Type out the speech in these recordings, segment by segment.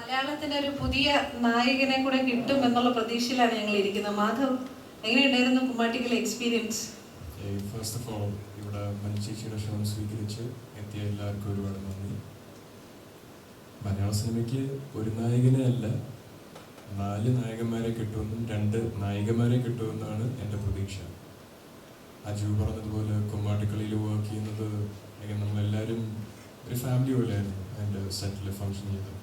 മലയാളത്തിന്റെ ഒരു പുതിയ നായകനെ കൂടെ കിട്ടും എന്നുള്ള പ്രതീക്ഷയിലാണ് ഞങ്ങൾ ഇരിക്കുന്നത്. മാധവ്, എങ്ങനെയുണ്ടായിരുന്നു കുമ്മാട്ടിക്കലെ എക്സ്പീരിയൻസ്? ഫസ്റ്റ് ഓഫ് ഓൾ ഇവിടെ മനുചേച്ചിയുടെ ക്ഷണം സ്വീകരിച്ച് എത്തിയ എല്ലാവർക്കും ഒരുപാട് നന്ദി. മലയാള സിനിമയ്ക്ക് ഒരു നായകനെ അല്ല 4 നായകന്മാരെ കിട്ടുമെന്നും 2 നായികമാരെ കിട്ടുമെന്നാണ് എൻ്റെ പ്രതീക്ഷ. അജു പറഞ്ഞതുപോലെ കുമ്മാട്ടിക്കളിയിൽ വർക്ക് ചെയ്യുന്നത് നമ്മളെല്ലാവരും ഒരു ഫാമിലി പോലെയായിരുന്നു എൻ്റെ സെറ്റിൽ ഫങ്ഷൻ ചെയ്തത്.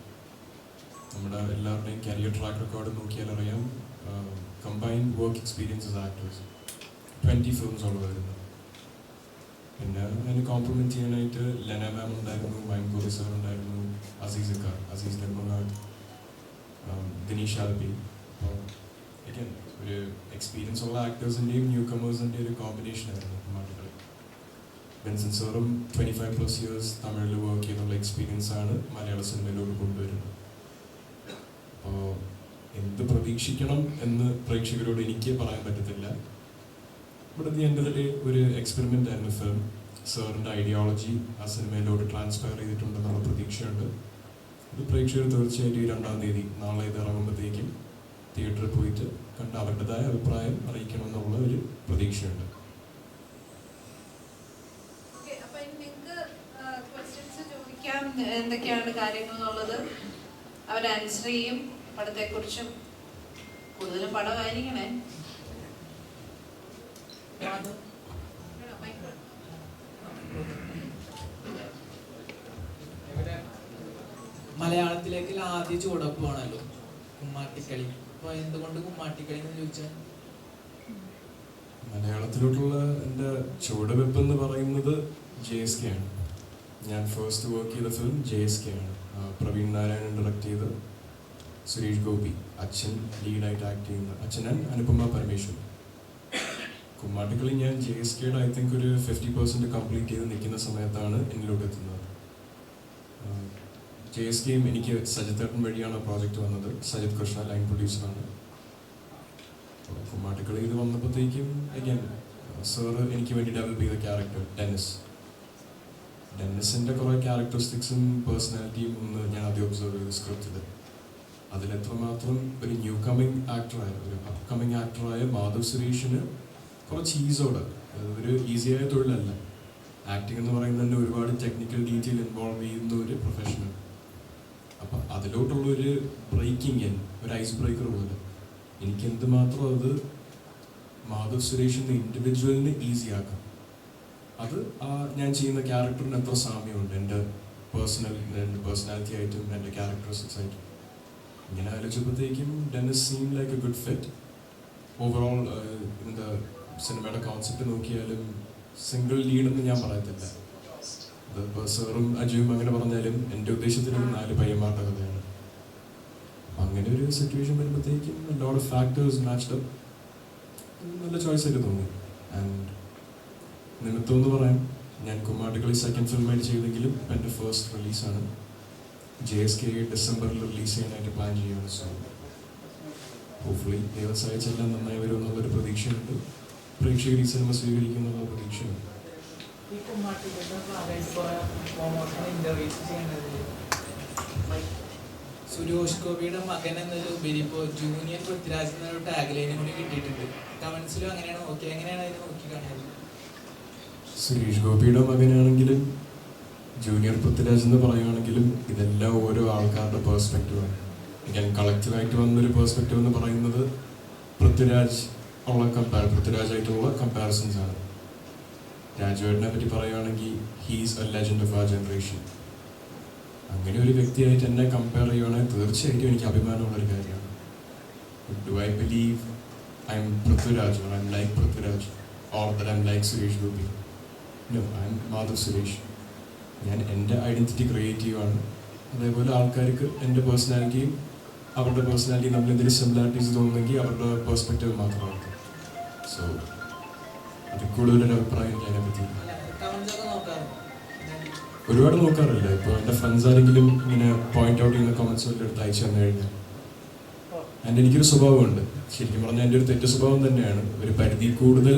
നമ്മുടെ എല്ലാവരുടെയും കരിയർ ട്രാക്ക് റെക്കോർഡ് നോക്കിയാൽ അറിയാം, combined work experiences actors 20 films ഉള്ളതായിരുന്നു. പിന്നെ അതിന് കോംപ്ലിമെൻറ്റ് ചെയ്യാനായിട്ട് ലെന മാം ഉണ്ടായിരുന്നു, വൈൻകോറി സാർ ഉണ്ടായിരുന്നു, അസീസ് ധർമ്മനാഥ്, ദിനീഷ് ആൽബി. അപ്പോൾ again ഒരു എക്സ്പീരിയൻസ് ഉള്ള ആക്ടേഴ്സിൻ്റെയും ന്യൂ കമേഴ്സിൻ്റെ ഒരു കോമ്പിനേഷൻ ആയിരുന്നു കുമ്മാട്ടിക്കളി. ബെൻസൺ സാറും 25+ ഇയേഴ്സ് തമിഴിൽ വർക്ക് ചെയ്തുള്ള എക്സ്പീരിയൻസ് ആണ് മലയാള സിനിമയിലോട്ട് കൊണ്ടുവരുന്നത്. അപ്പോൾ എന്ത് പ്രതീക്ഷിക്കണം എന്ന് പ്രേക്ഷകരോട് എനിക്ക് പറയാൻ പറ്റത്തില്ല. But at the end of the day ഒരു എക്സ്പെരിമെൻ്റ് ആയിരുന്നു ഫിലിം. സാറിൻ്റെ ഐഡിയോളജി ആ സിനിമയിലോട്ട് ട്രാൻസ്ഫർ ചെയ്തിട്ടുണ്ടെന്നുള്ള പ്രതീക്ഷയുണ്ട്. ഇത് പ്രേക്ഷകർ തീർച്ചയായിട്ടും ഈ 2-ാം തീയതി നാളെ ഇത് ഇറങ്ങുമ്പോഴത്തേക്കും തിയേറ്ററിൽ പോയിട്ട് കണ്ട് അവരുടേതായ അഭിപ്രായം അറിയിക്കണമെന്നുള്ള ഒരു പ്രതീക്ഷയുണ്ട്. എന്തൊക്കെയാണ് കാര്യങ്ങൾ എന്നുള്ളത് അവർ ആൻസർ ചെയ്യും. പടത്തെക്കുറിച്ചും കൂടുതലും പടമായിരിക്കണേ. മലയാളത്തിലേക്ക് ആദ്യ ചുവടപ്പാണല്ലോ കുമ്മാട്ടിക്കളി. അപ്പൊ എന്തുകൊണ്ട് കുമ്മാട്ടിക്കളി എന്ന് ചോദിച്ചാൽ, മലയാളത്തിലോട്ടുള്ള എൻ്റെ ചുവടുവെപ്പ് എന്ന് പറയുന്നത് JSK ആണ്. ഞാൻ ഫസ്റ്റ് വർക്ക് ചെയ്ത ഫിലിം JSK ആണ്. പ്രവീൺ നാരായണൻ ഡയറക്റ്റ് ചെയ്ത് സുരേഷ് ഗോപി അച്ഛൻ ലീഡായിട്ട് ആക്ട് ചെയ്യുന്ന അച്ഛൻ അനുപമ പരമേശ്വരൻ. കുമ്മാട്ടിക്കളി ഞാൻ JSKയുടെ ഐ തിങ്ക് ഒരു 50% കംപ്ലീറ്റ് ചെയ്ത് നിൽക്കുന്ന സമയത്താണ് എന്നിലോട്ട് എത്തുന്നത്. JSKയും എനിക്ക് സജിത്തേട്ടൻ വഴിയാണ് പ്രോജക്റ്റ് വന്നത്. സജിത് കൃഷ്ണ ലൈൻ പ്രൊഡ്യൂസറാണ്. കുമ്മാട്ടിക്കളി ഇത് വന്നപ്പോഴത്തേക്കും അഗൈൻ സാറ് എനിക്ക് വേണ്ടി ഡെവലപ്പ് ചെയ്ത ക്യാരക്ടർ ഡെന്നിസിൻ്റെ കുറേ ക്യാരക്ടറിസ്റ്റിക്സും പേഴ്സണാലിറ്റിയും ഒന്ന് ഞാൻ ആദ്യം ഒബ്സർവ് ചെയ്ത് സ്ക്രിപ്റ്റിൽ. അതിലെത്രമാത്രം ഒരു ന്യൂ കമ്മിങ് ആക്ടറായ ഒരു അപ്കമ്മിങ് ആക്ടറായ മാധവ് സുരേഷിന് കുറച്ച് ഈസോടെ, ഒരു ഈസിയായ തൊഴിലല്ല ആക്ടിങ് എന്ന് പറയുന്നതിൻ്റെ ഒരുപാട് ടെക്നിക്കൽ ഡീറ്റെയിൽ ഇൻവോൾവ് ചെയ്യുന്ന ഒരു പ്രൊഫഷണൽ. അപ്പം അതിലോട്ടുള്ളൊരു ബ്രേക്കിംഗ് ഒരു ഐസ് ബ്രേക്കർ പോലെ എനിക്ക് എന്തുമാത്രം അത് മാധവ് സുരേഷിൻ്റെ ഇൻഡിവിജ്വലിന് ഈസി ആക്കാം. അത് ഞാൻ ചെയ്യുന്ന ക്യാരക്ടറിന് എത്ര സാമ്യമുണ്ട് എൻ്റെ പേഴ്സണാലിറ്റി ആയിട്ടും എൻ്റെ ക്യാരക്ടറിസ്റ്റിക്സ് ആയിട്ടും. ഇങ്ങനെ ആലോചിച്ചപ്പോഴത്തേക്കും Dennis seem like a good fit. Overall എന്താ സിനിമയുടെ കോൺസെപ്റ്റ് നോക്കിയാലും സിംഗിൾ ലീഡെന്ന് ഞാൻ പറയത്തില്ല. അതിപ്പോൾ സാറും അജുവും അങ്ങനെ പറഞ്ഞാലും എൻ്റെ ഉദ്ദേശത്തിൽ 4 പയ്യന്മാരുടെ കഥയാണ്. അങ്ങനെ ഒരു സിറ്റുവേഷൻ വരുമ്പോഴത്തേക്കും lot of factors matched up. നല്ല ചോയ്സ് ആയിട്ട് തോന്നി. ആൻഡ് നിമിത്തം എന്ന് പറയാൻ, ഞാൻ കുമ്മാട്ടിക്കളി സെക്കൻഡ് ഫിലിമായിട്ട് ചെയ്തെങ്കിലും ഇപ്പം എൻ്റെ ഫസ്റ്റ് റിലീസാണ്. JSK ഡിസംബറിൽ റിലീസ് ചെയ്യാനായിട്ട് പ്ലാൻ ചെയ്യുകയാണ്. സോ ഹോപ്പ്ഫുള്ളി ദൈവം സഹായിച്ചെല്ലാം നന്നായി വരും എന്നുള്ളൊരു പ്രതീക്ഷയുണ്ട്. പ്രേക്ഷകർ ഈ സിനിമ സ്വീകരിക്കുന്നുള്ള പ്രതീക്ഷയുണ്ട്. സുരേഷ് ഗോപിയുടെ മകൻ എന്നൊരു ഉപരി ഇപ്പോൾ ജൂനിയർ പൃഥ്വിരാജ് എന്നൊരു ടാഗ് ലൈനും കൂടി കിട്ടിയിട്ടുണ്ട്. കമന്റ്സിലും അങ്ങനെയാണ് നോക്കി, എങ്ങനെയാണ് അതിന് നോക്കി കാണുന്നത്? സുരേഷ് ഗോപിയുടെ മകനാണെങ്കിലും ജൂനിയർ പൃഥ്വിരാജ് എന്ന് പറയുകയാണെങ്കിലും ഇതെല്ലാം ഓരോ ആൾക്കാരുടെ പേഴ്സ്പെക്റ്റീവാണ്. ഞാൻ കളക്റ്റീവായിട്ട് വന്നൊരു പേഴ്സ്പെക്റ്റീവ് എന്ന് പറയുന്നത് പൃഥ്വിരാജായിട്ടുള്ള കമ്പാരിസൺസ് ആണ്. രാജുവേട്ടനെ പറ്റി പറയുകയാണെങ്കിൽ ഹീസ് എ ലെജൻഡ് ഓഫ് ആ ജനറേഷൻ. അങ്ങനെ ഒരു വ്യക്തിയായിട്ട് എന്നെ കമ്പയർ ചെയ്യുകയാണെങ്കിൽ തീർച്ചയായിട്ടും എനിക്ക് അഭിമാനമുള്ളൊരു കാര്യമാണ്. Do I believe I M Prithviraj or I'm like Prithviraj or that I'm like Suresh Gopi? No, I'm Madhav Suresh. ഞാൻ എൻ്റെ ഐഡൻറ്റിറ്റി ക്രിയേറ്റ് ചെയ്യുവാണ്. അതേപോലെ ആൾക്കാർക്ക് എൻ്റെ പേഴ്സണാലിറ്റിയും അവരുടെ പേഴ്സണാലിറ്റിയും തമ്മിൽ എന്തെങ്കിലും സിമിലാരിറ്റീസ് തോന്നുന്നെങ്കിൽ അവരുടെ പേഴ്സ്പെക്റ്റീവ് മാത്രമാണ്. സോ അതിൽ കൂടുതലൊരു അഭിപ്രായം എനിക്ക് അതിനെപ്പറ്റി ഒരുപാട് നോക്കാറില്ല. ഇപ്പോൾ എൻ്റെ ഫ്രണ്ട്സ് ആരെങ്കിലും ഇങ്ങനെ പോയിന്റ് ഔട്ട് ചെയ്യുന്ന കമൻസ് വല്ലതും എടുത്ത് അയച്ചു തന്നു കഴിഞ്ഞാൽ, ആൻഡ് എനിക്കൊരു സ്വഭാവമുണ്ട്, ശരിക്കും പറഞ്ഞാൽ എൻ്റെ ഒരു തെറ്റ് സ്വഭാവം തന്നെയാണ്. ഒരു പരിധി കൂടുതൽ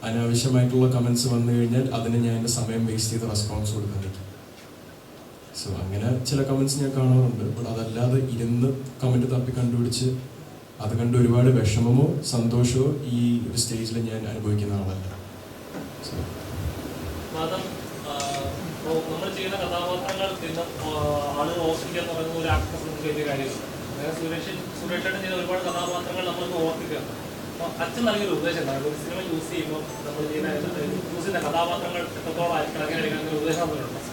അനാവശ്യമായിട്ടുള്ള കമൻസ് വന്നു കഴിഞ്ഞാൽ അതിന് ഞാൻ എൻ്റെ സമയം വേസ്റ്റ് ചെയ്ത് റെസ്പോൺസ് കൊടുക്കാൻ പറ്റും. സോ അങ്ങനെ ചില കമൻസ് ഞാൻ കാണാറുണ്ട്. ബട്ട് അതല്ലാതെ ഇരുന്ന് കമൻറ്റ് തപ്പി കണ്ടുപിടിച്ച് അത് കണ്ട് ഒരുപാട് വിഷമമോ സന്തോഷമോ ഈ ഒരു സ്റ്റേജിൽ ഞാൻ അനുഭവിക്കുന്ന ആളല്ല. സോ നമ്മൾ ചെയ്യുന്ന കഥാപാത്രങ്ങൾ ഇന്ന് ആളുകൾ ഓർത്തിക്കുക എന്ന് പറയുന്നത് ഒരു ആക്ടറെ സംബന്ധിച്ച് വലിയ കാര്യമാണ്. സുരേഷേട്ടൻ ചെയ്ത ഒരുപാട് കഥാപാത്രങ്ങൾ നമ്മൾക്ക് ഓർത്തിക്കുക. അപ്പോൾ അച്ഛൻ നൽകിയൊരു ഉപദേശം ഉണ്ടാകും. ഒരു സിനിമ യൂസ് ചെയ്യുമ്പോൾ നമ്മൾ ചെയ്യുന്ന കഥാപാത്രങ്ങൾ എത്രത്തോളം അങ്ങനെ എടുക്കുന്ന ഉപദേശം തന്നിട്ടുണ്ട്.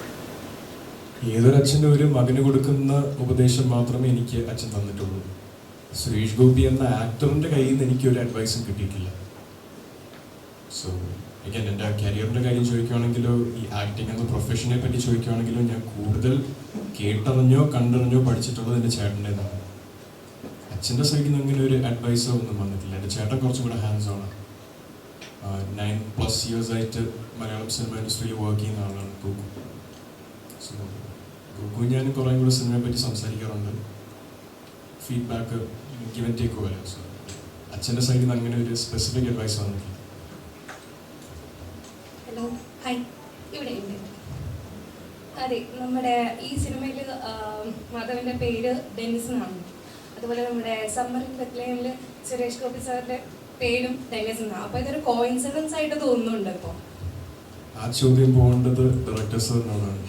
ഏതൊരു അച്ഛൻ്റെ ഒരു മകന് കൊടുക്കുന്ന ഉപദേശം മാത്രമേ എനിക്ക് അച്ഛൻ തന്നിട്ടുള്ളൂ. സുരേഷ് ഗോപി എന്ന ആക്ടറിൻ്റെ കയ്യിൽ നിന്ന് എനിക്കൊരു അഡ്വൈസും കിട്ടിയിട്ടില്ല. സോ again എൻ്റെ കരിയറിൻ്റെ കാര്യം ചോദിക്കുകയാണെങ്കിലോ ഈ ആക്ടിങ് എന്ന പ്രൊഫഷനെ പറ്റി ചോദിക്കുകയാണെങ്കിലോ ഞാൻ കൂടുതൽ കേട്ടറിഞ്ഞോ കണ്ടറിഞ്ഞോ പഠിച്ചിട്ടുള്ളത് എൻ്റെ ചേട്ടൻ്റെതാണ്. അച്ഛൻ്റെ സൈഡിൽ നിന്ന് അങ്ങനെ ഒരു അഡ്വൈസോ ഒന്നും വന്നിട്ടില്ല. എൻ്റെ ചേട്ടൻ കുറച്ചും കൂടെ ഹാൻഡ്സ് ഓൺ. 9+ ഇയേഴ്സായിട്ട് മലയാളം സിനിമ ഇൻഡസ്ട്രിയിൽ വർക്ക് ചെയ്യുന്ന ആളാണ് ഗോകു. സോ ഗോകു ഞാൻ കുറേ കൂടെ സിനിമയെ പറ്റി സംസാരിക്കാറുണ്ട്. ഫീഡ്ബാക്ക് ഗിവ് ആൻഡ് ടേക്ക് പോലെ. സോ അച്ഛൻ്റെ സൈഡിൽ നിന്ന് അങ്ങനെ ഒരു സ്പെസിഫിക് അഡ്വൈസ് വന്നിട്ടില്ല. Hello, hi. ഇവിടെ ഉണ്ട്. അതെ, നമ്മുടെ ഈ സിനിമയിൽ മാധവൻ്റെ പേര് ഡെന്നിസ് എന്നാണ്. അതുപോലെ നമ്മുടെ സമ്മർ ഇൻ ബെത്ലഹേമിൽ സുരേഷ് ഗോപി സാറിൻ്റെ പേരും ഡെന്നിസ് എന്നാണ്. അപ്പോൾ ഇതൊരു കോയിൻസിഡൻസ് ആയിട്ട് തോന്നുന്നുണ്ട്. ഇപ്പോൾ ആ ചോദ്യം പോകേണ്ടത് ഡയറക്ടർ സാറിനോടാണ്.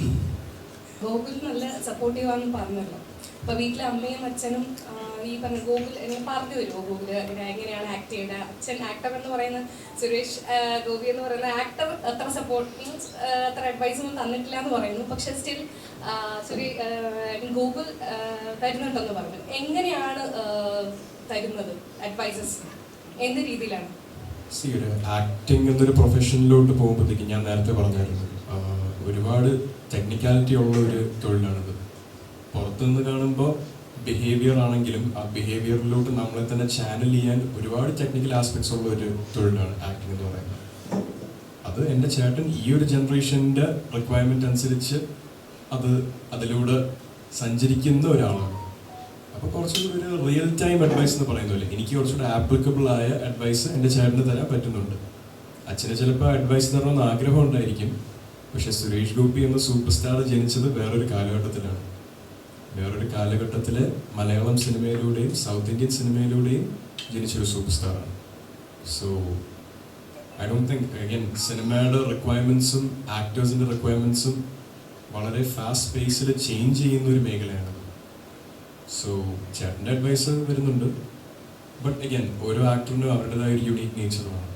ഗോകുൽ നല്ല സപ്പോർട്ടീവാണെന്ന് പറഞ്ഞല്ലോ. അപ്പോൾ വീട്ടിലെ അമ്മയും അച്ഛനും ഈ പറഞ്ഞ ഗോകുൽ എന്നെ പറഞ്ഞു തരുമോ? ഗോകുൽ എങ്ങനെയാണ് ആക്ട് ചെയ്യേണ്ടത്? അച്ഛൻ ആക്ടർ എന്ന് പറയുന്ന സുരേഷ് ഗോപി എന്ന് പറയുന്ന ആക്ടർ അത്ര സപ്പോർട്ട് മീൻസ് അത്ര അഡ്വൈസൊന്നും തന്നിട്ടില്ല എന്ന് പറയുന്നു. പക്ഷെ സ്റ്റിൽ ഗോകുൽ തരുന്നുണ്ടെന്ന് പറഞ്ഞു. എങ്ങനെയാണ് തരുന്നത് അഡ്വൈസസ്? എന്ത് രീതിയിലാണ്? ഒരു ആക്ടിങ് എന്നൊരു പ്രൊഫഷനിലോട്ട് പോകുമ്പോഴത്തേക്കും ഞാൻ നേരത്തെ പറഞ്ഞായിരുന്നു ഒരുപാട് ടെക്നിക്കാലിറ്റി ഉള്ള ഒരു തൊഴിലാണിത്. പുറത്തുനിന്ന് കാണുമ്പോൾ ബിഹേവിയർ ആണെങ്കിലും ആ ബിഹേവിയറിലോട്ട് നമ്മളെ തന്നെ ചാനൽ ചെയ്യാൻ ഒരുപാട് ടെക്നിക്കൽ ആസ്പെക്ട്സ് ഉള്ള ഒരു തൊഴിലാണ് ആക്ടിങ് എന്ന് പറയുന്നത്. അത് എൻ്റെ ചേട്ടൻ ഈ ഒരു ജനറേഷൻ്റെ റിക്വയർമെൻറ്റ് അനുസരിച്ച് അതിലൂടെ സഞ്ചരിക്കുന്ന ഒരാളാണ്. അപ്പോൾ കുറച്ചുകൂടി ഒരു റിയൽ ടൈം അഡ്വൈസ് എന്ന് പറയുന്നില്ലേ, എനിക്ക് കുറച്ചുകൂടി ആപ്ലിക്കബിൾ ആയ അഡ്വൈസ് എൻ്റെ ചേട്ടന് തരാൻ പറ്റുന്നുണ്ട്. അച്ഛന് ചിലപ്പോൾ അഡ്വൈസ് തരണമെന്ന് ആഗ്രഹം ഉണ്ടായിരിക്കും. പക്ഷെ സുരേഷ് ഗോപി എന്ന സൂപ്പർ സ്റ്റാർ ജനിച്ചത് വേറൊരു കാലഘട്ടത്തിലാണ്. വേറൊരു കാലഘട്ടത്തിൽ മലയാളം സിനിമയിലൂടെയും സൗത്ത് ഇന്ത്യൻ സിനിമയിലൂടെയും ജനിച്ചൊരു സൂപ്പർ സ്റ്റാറാണ്. So I don't think again സിനിമയുടെ റിക്വയർമെൻറ്റ്സും ആക്ടേഴ്സിൻ്റെ റിക്വയർമെൻറ്റ്സും വളരെ ഫാസ്റ്റ് പേസിൽ ചേഞ്ച് ചെയ്യുന്ന ഒരു മേഖലയാണ്. സോ ചേട്ടൻ്റെ അഡ്വൈസ് വരുന്നുണ്ട്. ബട്ട് അഗൈൻ ഓരോ ആക്ടറിനും അവരുടേതായ ഒരു യുണീക്ക് നേച്ചറാണ്.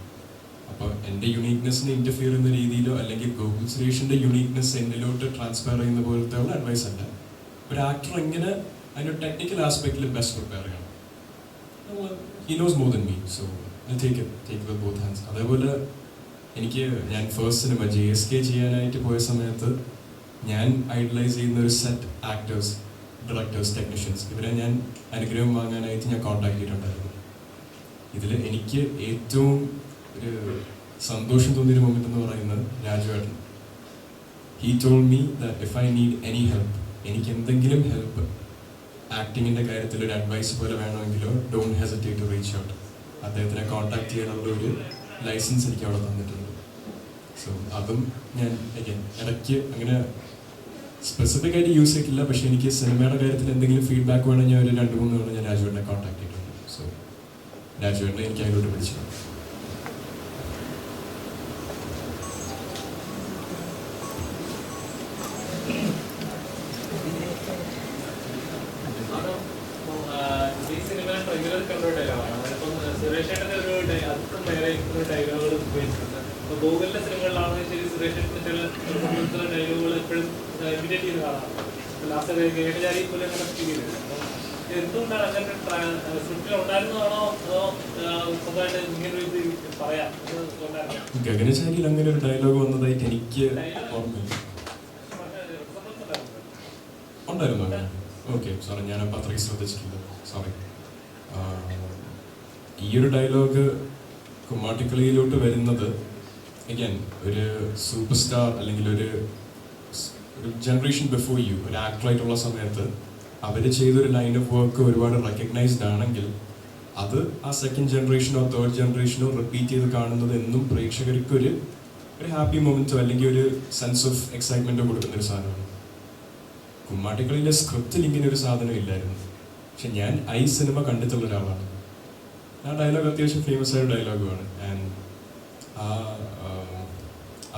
അപ്പോൾ എൻ്റെ യുണീക്നെസ്സിനെ ഇൻ്റർഫിയർ ചെയ്യുന്ന രീതിയിലോ അല്ലെങ്കിൽ ഗോകുൽ സുരേഷിൻ്റെ യുണീക്നെസ് എന്നിലോട്ട് ട്രാൻസ്ഫർ ചെയ്യുന്ന പോലത്തെ ഉള്ള അഡ്വൈസ് അല്ല. ഒരു ആക്ടർ എങ്ങനെ അതിൻ്റെ ടെക്നിക്കൽ ആസ്പെക്റ്റിൽ ബെസ്റ്റ് പ്രിപ്പയർ ചെയ്യണം. He knows more than me. So take with both hands. അതേപോലെ ഞാൻ ഫസ്റ്റ് സിനിമ JSK ചെയ്യാനായിട്ട് പോയ സമയത്ത് ഞാൻ ഐഡലൈസ് ചെയ്യുന്ന ഒരു സെറ്റ് ആക്ടേഴ്സ്, ഡയറക്ടേഴ്സ്, ടെക്നീഷ്യൻസ്, ഇവരെ ഞാൻ അനുഗ്രഹം വാങ്ങാനായിട്ട് ഞാൻ കോൺടാക്ട് ചെയ്തിട്ടുണ്ടായിരുന്നു. ഇതിൽ എനിക്ക് ഏറ്റവും ഒരു സന്തോഷം തോന്നിയൊരു മൊമെന്റ് എന്ന് പറയുന്നത് രാജുവേട്ടൻ. He told me that if I need any help, എനിക്ക് എന്തെങ്കിലും ഹെൽപ്പ് ആക്ടിങ്ങിൻ്റെ കാര്യത്തിൽ ഒരു അഡ്വൈസ് പോലെ വേണമെങ്കിലോ don't hesitate to reach out. അദ്ദേഹത്തിനെ കോൺടാക്ട് ചെയ്യാനുള്ള ഒരു ലൈസൻസ് എനിക്ക് അവിടെ തന്നിട്ടുണ്ട്. സോ അതും ഞാൻ ഇടയ്ക്ക് അങ്ങനെ സ്പെസിഫിക് ആയിട്ട് യൂസ് ചെയ്തിട്ടില്ല. പക്ഷെ എനിക്ക് സിനിമയുടെ കാര്യത്തിൽ എന്തെങ്കിലും ഫീഡ്ബാക്ക് വേണമെങ്കിൽ ഞാൻ ഒരു 2-3 തവണ ഞാൻ രാജുവേട്ടനെ കോൺടാക്ട് ചെയ്തിട്ടുണ്ട്. സോ രാജുവേട്ടനെ എനിക്ക് അതിലോട്ട് പിടിച്ചു. സുരേഷേട്ടൻ്റെ ഒരു ഡയലോഗുകൾ ഉപയോഗിച്ചിട്ടുണ്ട്. അപ്പോൾ ഗൂഗിളിലെ സിനിമകളിലാണെങ്കിൽ ശരി സുരേഷേട്ടൻ്റെ ചില ഡയലോഗുകൾ എപ്പോഴും ഇമിറ്റേറ്റ് ചെയ്ത് കാണാറുണ്ട്. ലാസ്റ്റ് ഏകജാരി പോലെ അങ്ങനെ ഫീൽ ചെയ്തിട്ടുണ്ട്. അപ്പം എന്തുകൊണ്ടാണ് അങ്ങനെ സ്ക്രിപ്റ്റിൽ ഉണ്ടായിരുന്നതാണോ അതോ സ്വന്തമായിട്ട് ഇങ്ങനെ ഇത് പറയാം? ഗഗനചാരിയിൽ അങ്ങനെ ഒരു ഡയലോഗ് വന്നതായിട്ട് എനിക്ക് ഓർമ്മയില്ല. ഉണ്ടായിരുന്നു അങ്ങനെ? ഓക്കെ, സോറി, ഞാനപ്പോൾ അത്രയും ശ്രദ്ധിച്ചിട്ടില്ല, സോറി. ഈ ഒരു ഡയലോഗ് കുമ്മാട്ടിക്കളിയിലോട്ട് വരുന്നത് അഗൈൻ ഒരു സൂപ്പർ സ്റ്റാർ അല്ലെങ്കിൽ ഒരു ജനറേഷൻ ബിഫോർ യു, ഒരു ആക്ടറായിട്ടുള്ള സമയത്ത് അവർ ചെയ്തൊരു ലൈൻ ഓഫ് വർക്ക് ഒരുപാട് റെക്കഗ്നൈസ്ഡ് ആണെങ്കിൽ അത് ആ സെക്കൻഡ് ജനറേഷനോ തേർഡ് ജനറേഷനോ റിപ്പീറ്റ് ചെയ്ത് കാണുന്നത് എന്നും പ്രേക്ഷകർക്ക് ഒരു ഹാപ്പി മൊമെൻറ്റോ അല്ലെങ്കിൽ ഒരു സെൻസ് ഓഫ് എക്സൈറ്റ്മെൻറ്റോ കൊടുക്കുന്നൊരു സാധനമാണ്. കുമ്മാട്ടിക്കളിയിലെ സ്ക്രിപ്റ്റിൽ ഇങ്ങനെ ഒരു സാധനം ഇല്ലായിരുന്നു. പക്ഷെ ഞാൻ ഐ സിനിമ കണ്ടിട്ടുള്ള ഒരാളാണ്. ആ ഡയലോഗ് അത്യാവശ്യം ഫേമസ് ആയ ഡയലോഗുമാണ്. ആൻഡ് ആ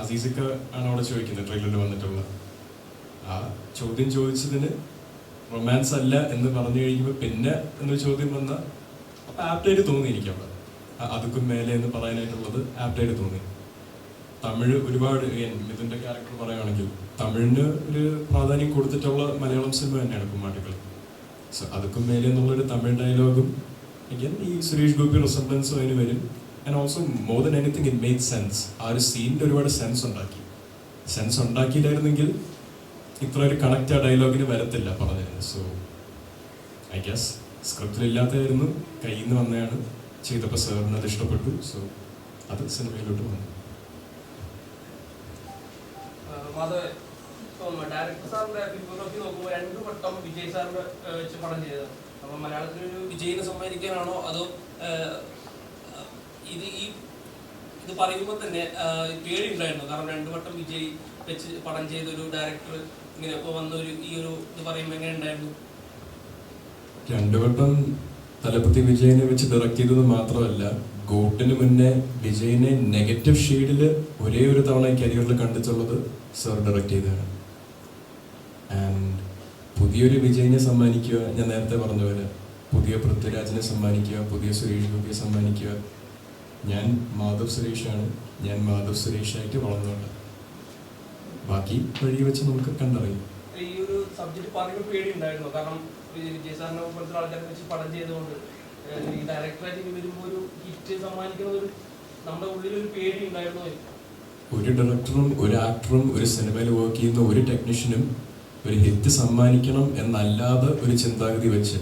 അസീസിക്ക ആണ് അവിടെ ചോദിക്കുന്നത് ട്രെയിലറിൽ വന്നിട്ടുള്ള ആ ചോദ്യം ചോദിച്ചതിന് റൊമാൻസ് അല്ല എന്ന് പറഞ്ഞു കഴിയുമ്പോൾ പിന്നെ എന്നൊരു ചോദ്യം വന്ന അപ്പം ആപ്റ്റായിട്ട് തോന്നി എനിക്ക് അവിടെ അതുക്കും മേലെ എന്ന് പറയാനായിട്ടുള്ളത് ആപ്റ്റായിട്ട് തോന്നി. തമിഴ് ഒരുപാട് മിഥുൻ്റെ ക്യാരക്ടർ പറയുകയാണെങ്കിൽ തമിഴിന് ഒരു പ്രാധാന്യം കൊടുത്തിട്ടുള്ള മലയാളം സിനിമ തന്നെയാണ് കുമ്മാട്ടിക്കളി. സോ അതുക്കും മേലെ എന്നുള്ളൊരു തമിഴ് ഡയലോഗും again ഈ സുരേഷ് ഗോപി റിസംബ്ലൻസും അതിന് വരും. And also more than anything it made sense. ആ ഒരു സീനിൻ്റെ ഒരുപാട് സെൻസ് ഉണ്ടാക്കിയില്ലായിരുന്നെങ്കിൽ ഇത്ര ഒരു കണക്റ്റ് ആ ഡയലോഗിന് വരത്തില്ല പറഞ്ഞിരുന്നു. സോ ഐ ഗസ് സ്ക്രിപ്റ്റിലില്ലാത്തതായിരുന്നു, കയ്യിൽ നിന്ന് വന്നതാണ്. ചെയ്തപ്പോൾ സാറിന് അത് ഇഷ്ടപ്പെട്ടു. സോ അത് സിനിമയിലോട്ട് വന്നു. ഡയറക്ടർ സാറിന്റെ ഫിലിമോഗ്രാഫി നോക്കുമ്പോൾ 2 വട്ടം വിജയ് സാറിന്റെ വെച്ച് പടം ചെയ്തത്. അപ്പം മലയാളത്തിലൊരു വിജയിനെ സമ്മാനിക്കാനാണോ അതോ ഇത് പറയുമ്പോൾ തന്നെ പേടി ഉണ്ടായിരുന്നു? കാരണം 2 വട്ടം വിജയ് വെച്ച് പടം ചെയ്ത ഒരു ഡയറക്ടർ ഇങ്ങനെ ഇപ്പോൾ വന്നൊരു ഈ ഒരു ഇത് പറയുമ്പോൾ എങ്ങനെ ഉണ്ടായിരുന്നു? 2 വട്ടം തലപതി വിജയനെ വെച്ച് ഡയറക്ട് ചെയ്തത് മാത്രമല്ല, ഗോട്ടിന് മുന്നേ വിജയനെ നെഗറ്റീവ് ഷെയ്ഡിൽ ഒരേ ഒരു തവണ കരിയറിൽ കണ്ടിട്ടുള്ളത് സാർ ഡയറക്ട് ചെയ്തതാണ്. ആൻഡ് പുതിയൊരു വിജയിനെ സമ്മാനിക്കുക, ഞാൻ നേരത്തെ പറഞ്ഞ പോലെ പുതിയ പൃഥ്വിരാജിനെ സമ്മാനിക്കുക, പുതിയ സുരേഷ് ഗോപിയെ സമ്മാനിക്കുക. ഞാൻ മാധവ് സുരേഷാണ്, ഞാൻ മാധവ് സുരേഷായിട്ട് വളർന്നുകൊണ്ട് ബാക്കി വഴി വെച്ച് നമുക്ക് കണ്ടറിയും. ഈ ഒരു സബ്ജക്ട് പറയുമ്പോൾ പേടി ഉണ്ടായിരുന്നു? കാരണം വിജയ് സാറിനെ പോലത്തെ ആൾക്കാരെ വെച്ച് പടം ചെയ്തുകൊണ്ട് ഈ ഡയറക്ടറായിട്ട് വരുമ്പോൾ ഒരു ഹിറ്റ് സമ്മാനിക്കുന്ന ഒരു നമ്മുടെ ഉള്ളിലൊരു പേടി ഉണ്ടായിരുന്നു? ഒരു ഡയറക്ടറും ഒരു ആക്ടറും ഒരു സിനിമയിൽ വർക്ക് ചെയ്യുന്ന ഒരു ടെക്നീഷ്യനും ഒരു ഹിറ്റ് സമ്മാനിക്കണം എന്നല്ലാതെ ഒരു ചിന്താഗതി വെച്ച്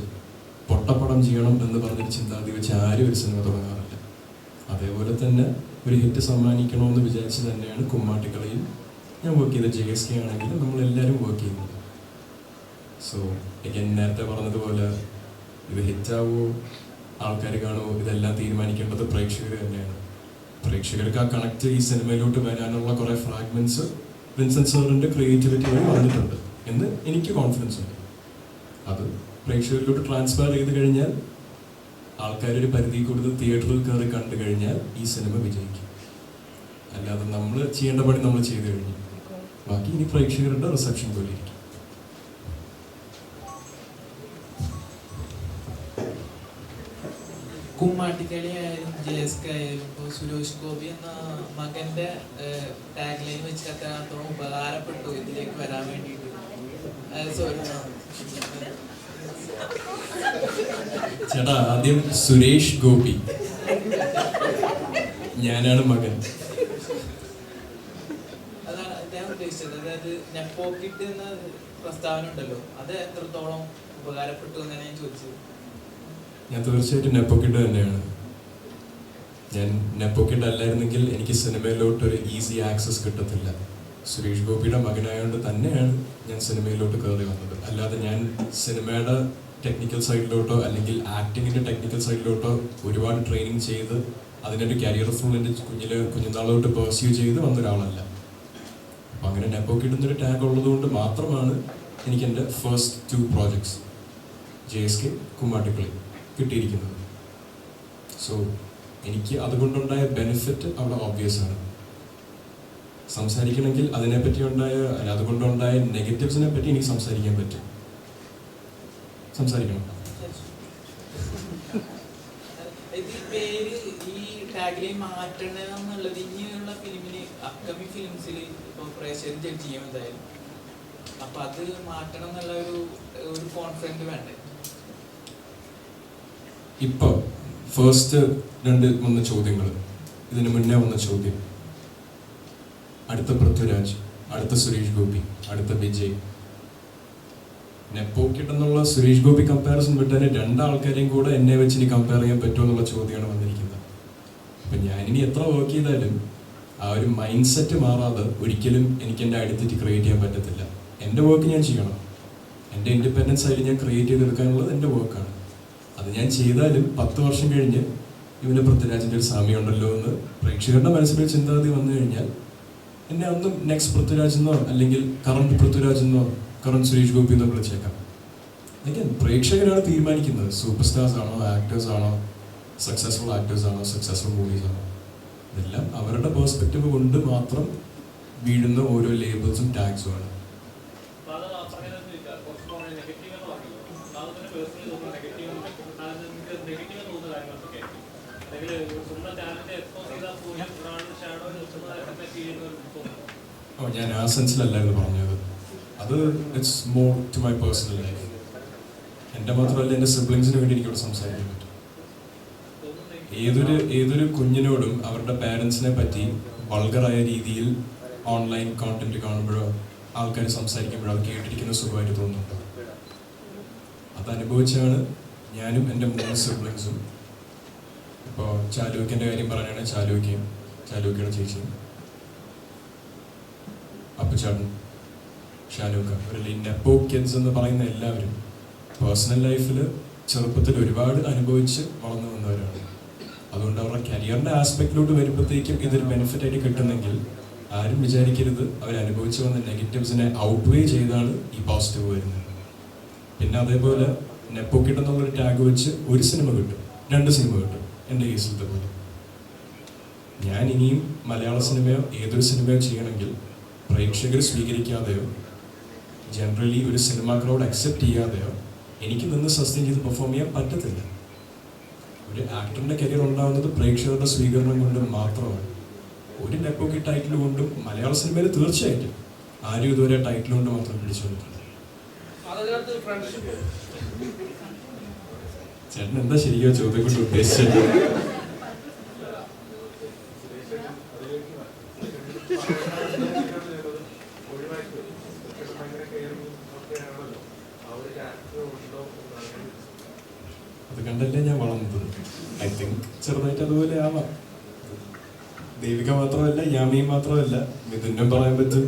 പൊട്ടപ്പടം ചെയ്യണം എന്ന് പറഞ്ഞൊരു ചിന്താഗതി വെച്ച് ആരും ഒരു സിനിമ തുടങ്ങാറില്ല. അതേപോലെ തന്നെ ഒരു ഹിറ്റ് സമ്മാനിക്കണമെന്ന് വിചാരിച്ച് തന്നെയാണ് കുമ്മാട്ടിക്കളിയിൽ ഞാൻ വർക്ക് ചെയ്ത JSK ആണെങ്കിലും നമ്മളെല്ലാവരും വർക്ക് ചെയ്യുന്നത്. സോ എനിക്ക് നേരത്തെ പറഞ്ഞതുപോലെ ഇത് ഹിറ്റാവോ ആൾക്കാർ കാണുമോ ഇതെല്ലാം തീരുമാനിക്കേണ്ടത് പ്രേക്ഷകർ തന്നെയാണ്. പ്രേക്ഷകർക്ക് ആ കണക്ട് ഈ സിനിമയിലോട്ട് വരാനുള്ള കുറേ ഫ്രാഗ്മെന്റ്സ് വിൻസെന്റ് സാറിൻ്റെ ക്രിയേറ്റിവിറ്റി വഴി വന്നിട്ടുണ്ട് എന്ന് എനിക്ക് കോൺഫിഡൻസ് ഉണ്ട്. അത് പ്രേക്ഷകരിലോട്ട് ട്രാൻസ്ഫർ ചെയ്ത് കഴിഞ്ഞാൽ ആൾക്കാരൊരു പരിധി കൂടുതൽ തിയേറ്ററിൽ കയറി കണ്ടു കഴിഞ്ഞാൽ ഈ സിനിമ വിജയിക്കും. അല്ലാതെ നമ്മൾ ചെയ്യേണ്ട പണി നമ്മൾ ചെയ്തു കഴിഞ്ഞു, ബാക്കി ഇനി പ്രേക്ഷകരുടെ റിസപ്ഷൻ പോലെ ഇരിക്കും. കുമ്മാട്ടിക്കളി ആയാലും JSK ആയാലും ഇപ്പോൾ സുരേഷ് ഗോപി എന്ന മകന്റെ ടാഗ് ലൈൻ വെച്ചിട്ട് അത്രത്തോളം ഉപകാരപ്പെട്ടു ഇതിലേക്ക് വരാൻ വേണ്ടിയിട്ട്. ചേട്ടാ, ആദ്യം സുരേഷ് ഗോപി, ഞാനാണ് മകൻ. അതാണ് അദ്ദേഹം ഉദ്ദേശിച്ചത്. അതായത് നെപ്പോക്കിട്ട് എന്ന പ്രസ്താവന ഉണ്ടല്ലോ, അത് എത്രത്തോളം ഉപകാരപ്പെട്ടു എന്നാണ് ഞാൻ ചോദിച്ചത്. ഞാൻ തീർച്ചയായിട്ടും നെപ്പോക്കിഡ് തന്നെയാണ്. ഞാൻ നെപ്പോക്കിഡ് അല്ലായിരുന്നെങ്കിൽ എനിക്ക് സിനിമയിലോട്ട് ഒരു ഈസി ആക്സസ് കിട്ടത്തില്ല. സുരേഷ് ഗോപിയുടെ മകനായതുകൊണ്ട് തന്നെയാണ് ഞാൻ സിനിമയിലോട്ട് കയറി വന്നത്. അല്ലാതെ ഞാൻ സിനിമയുടെ ടെക്നിക്കൽ സൈഡിലോട്ടോ അല്ലെങ്കിൽ ആക്ടിങ്ങിൻ്റെ ടെക്നിക്കൽ സൈഡിലോട്ടോ ഒരുപാട് ട്രെയിനിങ് ചെയ്ത് അതിനൊരു കരിയർ ഫുൾ എൻ്റെ കുഞ്ഞുനാളോട്ട് പെർസ്യൂ ചെയ്ത് വന്നൊരാളല്ല. അപ്പം അങ്ങനെ നെപ്പോക്കിഡ് എന്നൊരു ടാഗ് ഉള്ളതുകൊണ്ട് മാത്രമാണ് എനിക്ക് എൻ്റെ ഫസ്റ്റ് 2 പ്രോജക്ട്സ് JSK, കുമ്മാട്ടിക്കളി കിട്ടിയിരിക്കുന്നത്. സോ എനിക്ക് അതുകൊണ്ടുണ്ടായ ബെനിഫിറ്റ് അവിടെ ഓബ്വിയസ് ആണ്. സംസാരിക്കണമെങ്കിൽ അതിനെപ്പറ്റി അതുകൊണ്ടുണ്ടായ നെഗറ്റീവ്സിനെ പറ്റി എനിക്ക് സംസാരിക്കാൻ പറ്റും. സംസാരിക്കണം. ഈ ടാഗിലെ മാറ്റണം എന്നുള്ളത് ഇനിയുള്ള ഫിലിമിന് അപ്കമിങ് ഫിലിംസിൽ ഇപ്പോൾ പ്രേക്ഷകർ ജഡ്ജ് ചെയ്യും എന്തായാലും. അപ്പൊ അത് മാറ്റണം എന്നുള്ള ഒരു കോൺഫിഡൻറ്റ് വേണ്ടേ? ഇപ്പോൾ ഫസ്റ്റ് 2 വന്ന ചോദ്യങ്ങൾ, ഇതിന് മുന്നേ വന്ന ചോദ്യം, അടുത്ത പൃഥ്വിരാജ്, അടുത്ത സുരേഷ് ഗോപി, അടുത്ത വിജയ്. നെപ്പോക്കിഡ് എന്നുള്ള സുരേഷ് ഗോപി കമ്പാരിസൺ വിട്ടതിന് 2 ആൾക്കാരെയും കൂടെ എന്നെ വെച്ച് ഇനി കമ്പയർ ചെയ്യാൻ പറ്റുമോ എന്നുള്ള ചോദ്യമാണ് വന്നിരിക്കുന്നത്. അപ്പം ഞാനിനി എത്ര വർക്ക് ചെയ്താലും ആ ഒരു മൈൻഡ് സെറ്റ് മാറാതെ ഒരിക്കലും എനിക്ക് എൻ്റെ ഐഡന്റിറ്റി ക്രിയേറ്റ് ചെയ്യാൻ പറ്റത്തില്ല. എൻ്റെ വർക്ക് ഞാൻ ചെയ്യണം. എൻ്റെ ഇൻഡിപെൻഡൻസ് ആയിട്ട് ഞാൻ ക്രിയേറ്റ് ചെയ്തെടുക്കാനുള്ളത് എൻ്റെ വർക്കാണ്. അത് ഞാൻ ചെയ്താലും 10 വർഷം കഴിഞ്ഞ് ഇവന് പൃഥ്വിരാജിൻ്റെ ഒരു സാമ്യമുണ്ടല്ലോ എന്ന് പ്രേക്ഷകരുടെ മനസ്സിലൊരു ചിന്താഗതി വന്നു കഴിഞ്ഞാൽ എന്നെ ഒന്നും നെക്സ്റ്റ് പൃഥ്വിരാജ് എന്നോ അല്ലെങ്കിൽ കറണ്ട് പൃഥ്വിരാജ് എന്നോ കാരണം സുരേഷ് ഗോപി എന്ന് വിളിച്ചേക്കാം. again പ്രേക്ഷകരാണ് തീരുമാനിക്കുന്നത്. സൂപ്പർ സ്റ്റാർസ് ആണോ, ആക്ടേഴ്സ് ആണോ, സക്സസ്ഫുൾ ആക്ടേഴ്സ് ആണോ, സക്സസ്ഫുൾ മൂവീസ് ആണോ, ഇതെല്ലാം അവരുടെ പെർസ്പെക്റ്റീവ് കൊണ്ട് മാത്രം വീഴുന്ന ഓരോ ലേബിൾസും ടാഗ്സും ആണ്. ഞാൻ ആ സെൻസിലല്ലായിരുന്നു പറഞ്ഞത്. അത് it's more to my personal life. എൻ്റെ മാത്രമല്ല, എൻ്റെ സിബ്ലിങ്സിന് വേണ്ടി എനിക്കിവിടെ സംസാരിക്കാൻ പറ്റും. ഏതൊരു കുഞ്ഞിനോടും അവരുടെ പാരൻസിനെ പറ്റി വൾഗറായ രീതിയിൽ ഓൺലൈൻ കോണ്ടന്റ് കാണുമ്പോഴോ ആൾക്കാർ സംസാരിക്കുമ്പോഴോ അത് കേട്ടിരിക്കുന്ന സുഖമായിട്ട് തോന്നുന്നുണ്ട്. അത് അനുഭവിച്ചാണ് ഞാനും എൻ്റെ 3 സിബ്ലിങ്സും. ഇപ്പോൾ ചാലൂക്കിൻ്റെ കാര്യം പറയുകയാണെങ്കിൽ ചാലൂക്കയും ചാലൂക്കയുടെ ചേച്ചിയും അപ്പുചാട്ടൻ ഷാനൂക്ക, ഒരു നെപ്പോ കിഡ്സ് എന്ന് പറയുന്ന എല്ലാവരും പേഴ്സണൽ ലൈഫിൽ ചെറുപ്പത്തിൽ ഒരുപാട് അനുഭവിച്ച് വളർന്നു വന്നവരാണ്. അതുകൊണ്ട് അവരുടെ കരിയറിൻ്റെ ആസ്പെക്റ്റിലോട്ട് വരുമ്പോഴത്തേക്കും ഇതൊരു ബെനിഫിറ്റ് ആയിട്ട് കിട്ടുന്നെങ്കിൽ ആരും വിചാരിക്കരുത് അവരനുഭവിച്ച് വന്ന നെഗറ്റീവ്സിനെ ഔട്ട്വേ ചെയ്താണ് ഈ പോസിറ്റീവ് വരുന്നത്. പിന്നെ അതേപോലെ നെപ്പോ കിഡ് എന്നുള്ളൊരു ടാഗ് വെച്ച് ഒരു സിനിമ കിട്ടും, 2 സിനിമ കിട്ടും. എൻ്റെ കേസിലത്തെ പോലെ ഞാൻ ഇനിയും മലയാള സിനിമയോ ഏതൊരു സിനിമയോ ചെയ്യണമെങ്കിൽ പ്രേക്ഷകർ സ്വീകരിക്കാതെയോ ജനറലി ഒരു സിനിമ ക്രൗഡ് അക്സെപ്റ്റ് ചെയ്യാതെയോ എനിക്ക് നിന്ന് സസ്റ്റെയിൻ ചെയ്ത് പെർഫോം ചെയ്യാൻ പറ്റത്തില്ല. ഒരു ആക്ടറിൻ്റെ കരിയർ ഉണ്ടാകുന്നത് പ്രേക്ഷകരുടെ സ്വീകരണം കൊണ്ട് മാത്രമാണ്. ഒരു നെപ്പോക്കി ടൈറ്റിൽ കൊണ്ടും മലയാള സിനിമയിൽ തീർച്ചയായിട്ടും ആരും ഇതുവരെ ടൈറ്റിൽ കൊണ്ട് മാത്രം പിടിച്ചു വന്നിട്ടുണ്ട്. ചേട്ടൻ എന്താ ശരിയോ ചോദ്യം കൊണ്ട് ഉദ്ദേശിച്ചത്? അത് കണ്ടല്ലേ ഞാൻ വളർന്നത്. ഐ തിങ്ക് ചെറുതായിട്ട് അതുപോലെ ആവാം. ദേവിക മാത്രമല്ല, യാമിയും മാത്രമല്ല, മിഥുനും പറയാൻ പറ്റും,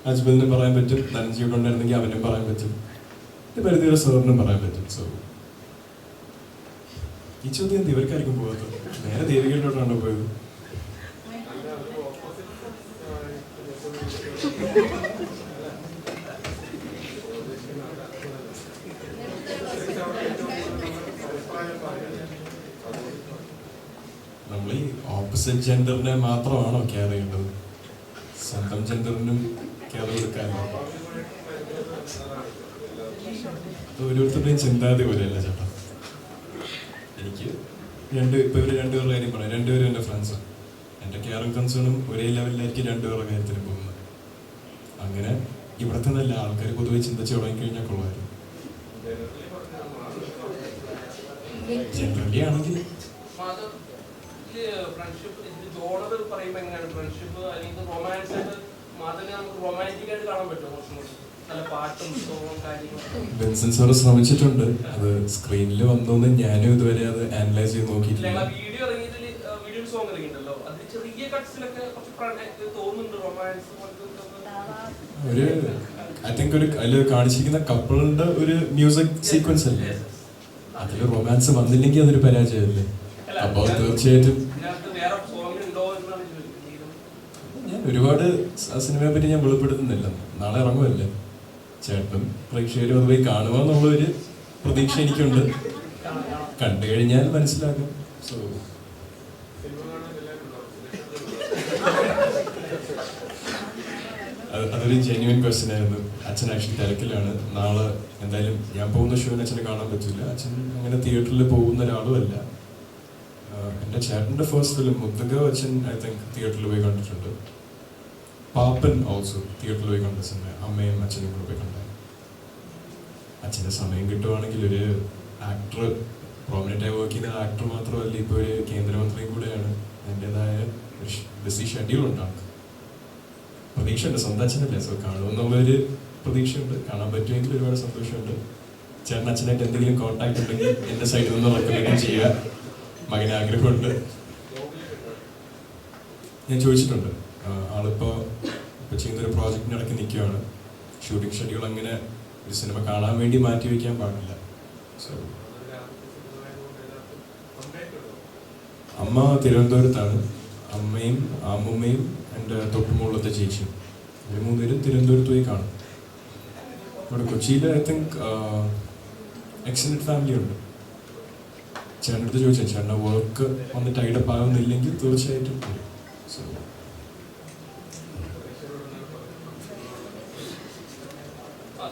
അജ്മലിനും പറയാൻ പറ്റും, ധനഞ്ജീവ് കൊണ്ടായിരുന്നെങ്കിൽ അവനും പറയാൻ പറ്റും, പരിധി വരെ സാറിനും പറയാൻ പറ്റും. സോ ഈ ചോദ്യം ഇവർക്കായിരിക്കും പോകാത്തത്. നേരെ ദേവികയിലോട്ടാണ് പോയത്. നമ്മൾ ഈ ഓപ്പോസിറ്റ് ജെൻഡറിനെ മാത്രമാണോ കെയർ ചെയ്യേണ്ടത്? സ്വന്തം ജെൻഡറിനും കെയർ കൊടുക്കാനോ? ഓരോരുത്തരുടെയും ചിന്താഗതി പോലെയല്ല ചേട്ടാ. എനിക്ക് ഇപ്പൊ ഇവര് 2 പേരുടെ കാര്യം പറയാം. 2 പേരും എൻ്റെ ഫ്രണ്ട്സാണ്. എൻ്റെ കെയറും കൺസേണും ഒരേ ലെവലിലായിരിക്കും 2 പേരുടെ കാര്യത്തിന് പോകുന്നത്. അങ്ങനെ ഇവിടുത്തെ നല്ല ആൾക്കാർ പൊതുവെ ചിന്തിച്ച് തുടങ്ങിക്കഴിഞ്ഞാൽ കൊള്ളായിരുന്നു. ജനറലി ആണെങ്കിൽ ബെൻസൺ സാറ് ശ്രമിച്ചിട്ടുണ്ട്. അത് സ്ക്രീനിൽ വന്നോന്ന് ഞാനും ഇതുവരെ അത് അനലൈസ് ചെയ്ത് നോക്കിയിട്ടില്ല. ഒരു ഐ തിങ്ക് അതിൽ കാണിച്ചിരിക്കുന്ന കപ്പിളിന്റെ ഒരു മ്യൂസിക് സീക്വൻസ് അല്ലേ, അതിൽ റൊമാൻസ് വന്നില്ലെങ്കിൽ അതൊരു പരാജയമല്ലേ. അപ്പോൾ തീർച്ചയായിട്ടും ഞാൻ ഒരുപാട് സിനിമയെ പറ്റി ഞാൻ വെളിപ്പെടുത്തുന്നില്ല. നാളെ ഇറങ്ങുമല്ലേ, ചേട്ടനും പ്രേക്ഷകരും അത് പോയി കാണുക എന്നുള്ളൊരു പ്രതീക്ഷ എനിക്കുണ്ട്. കണ്ടു കഴിഞ്ഞാൽ മനസ്സിലാക്കും. സോ അതൊരു ജെന്യുവൻ ക്വസ്റ്റ്യൻ ആയിരുന്നു. അച്ഛൻ ആക്ച്വലി തിരക്കിലാണ്. നാളെ എന്തായാലും ഞാൻ പോകുന്ന ഷോന് അച്ഛനെ കാണാൻ പറ്റില്ല. അച്ഛൻ അങ്ങനെ തിയേറ്ററിൽ പോകുന്ന ഒരാളുമല്ല. എൻ്റെ ചേട്ടൻ്റെ ഫസ്റ്റ് ഫിലിം മുത്തക അച്ഛൻ ഐ തിങ്ക് തിയേറ്ററിൽ പോയി കണ്ടിട്ടുണ്ട്. പാപ്പൻ ഓൾസോ തിയേറ്ററിൽ പോയി കണ്ട സിനിമ, അമ്മയും അച്ഛനും കൂടെ പോയി കണ്ട. അച്ഛൻ്റെ സമയം കിട്ടുവാണെങ്കിൽ ഒരു ആക്ടർ, പ്രോമിനൻ്റായി വർക്ക് ചെയ്യുന്ന ആക്ടർ മാത്രമല്ല, ഇപ്പോൾ ഒരു കേന്ദ്രമന്ത്രിയും കൂടെയാണ്. അതിൻ്റെതായ ഒരു ബിസി ഷെഡ്യൂൾ ഉണ്ടാകും. പ്രതീക്ഷയുണ്ട്, സ്വന്തം അച്ഛനല്ലേ, സോ കാണുമെന്നുള്ളൊരു പ്രതീക്ഷയുണ്ട്. കാണാൻ പറ്റുമെങ്കിൽ ഒരുപാട് സന്തോഷമുണ്ട്. ചേട്ടൻ അച്ഛനായിട്ട് എന്തെങ്കിലും കോൺടാക്ട് ഉണ്ടെങ്കിൽ എൻ്റെ സൈഡിൽ നിന്ന് റെക്കമെൻഡ് ചെയ്യുക. മകന് ആഗ്രഹമുണ്ട്. ഞാൻ ചോദിച്ചിട്ടുണ്ട്. ആളിപ്പോൾ ചെയ്യുന്നൊരു പ്രോജക്റ്റിനിടയ്ക്ക് നിൽക്കുകയാണ്. ഷൂട്ടിംഗ് ഷെഡ്യൂൾ അങ്ങനെ ഒരു സിനിമ കാണാൻ വേണ്ടി മാറ്റി വയ്ക്കാൻ പാടില്ല. സോ അമ്മ തിരുവനന്തപുരത്താണ്. അമ്മയും അമ്മുമ്മയും എൻ്റെ തൊട്ടുമുള്ളത്തെ ചേച്ചിയും, ഇവർ 3 പേരും തിരുവനന്തപുരത്ത് പോയി കാണും. ഇവിടെ കൊച്ചിയിൽ ഐ തിങ്ക് എക്സ്റ്റൻഡ് ഫാമിലി ഉണ്ട്. ചേട്ടൻ്റെ അടുത്ത് ചോദിച്ചാൽ ചേട്ടൻ്റെ വർക്ക് ഒന്ന് ടൈഡപ്പ് ആകുന്നില്ലെങ്കിൽ തീർച്ചയായിട്ടും വരും. സോ